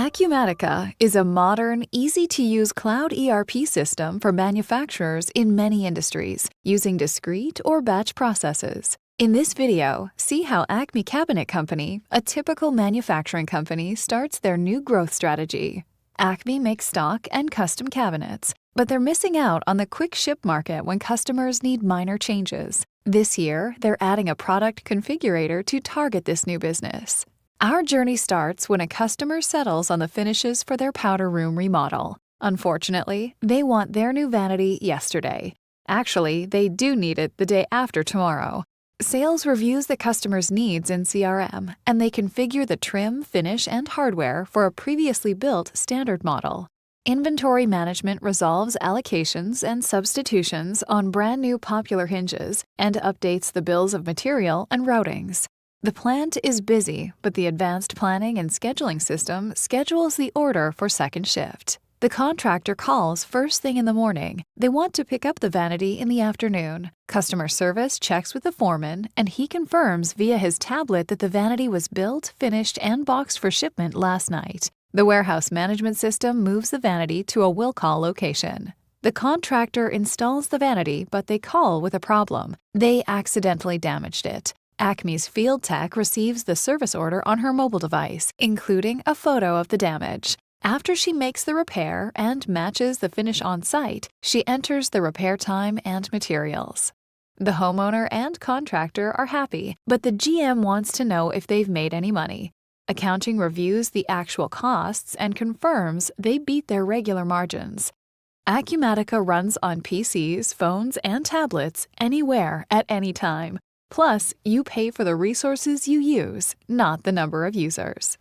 Acumatica is a modern, easy-to-use cloud ERP system for manufacturers in many industries, using discrete or batch processes. In this video, see how Acme Cabinet Company, a typical manufacturing company, starts their new growth strategy. Acme makes stock and custom cabinets, but they're missing out on the quick ship market when customers need minor changes. This year, they're adding a product configurator to target this new business. Our journey starts when a customer settles on the finishes for their powder room remodel. Unfortunately, they want their new vanity yesterday. Actually, they do need it the day after tomorrow. Sales reviews the customer's needs in CRM, and they configure the trim, finish, and hardware for a previously built standard model. Inventory management resolves allocations and substitutions on brand new popular hinges and updates the bills of material and routings. The plant is busy, but the advanced planning and scheduling system schedules the order for second shift. The contractor calls first thing in the morning. They want to pick up the vanity in the afternoon. Customer service checks with the foreman, and he confirms via his tablet that the vanity was built, finished, and boxed for shipment last night. The warehouse management system moves the vanity to a will call location. The contractor installs the vanity, but they call with a problem. They accidentally damaged it. Acme's field tech receives the service order on her mobile device, including a photo of the damage. After she makes the repair and matches the finish on site, she enters the repair time and materials. The homeowner and contractor are happy, but the GM wants to know if they've made any money. Accounting reviews the actual costs and confirms they beat their regular margins. Acumatica runs on PCs, phones, and tablets anywhere at any time. Plus, you pay for the resources you use, not the number of users.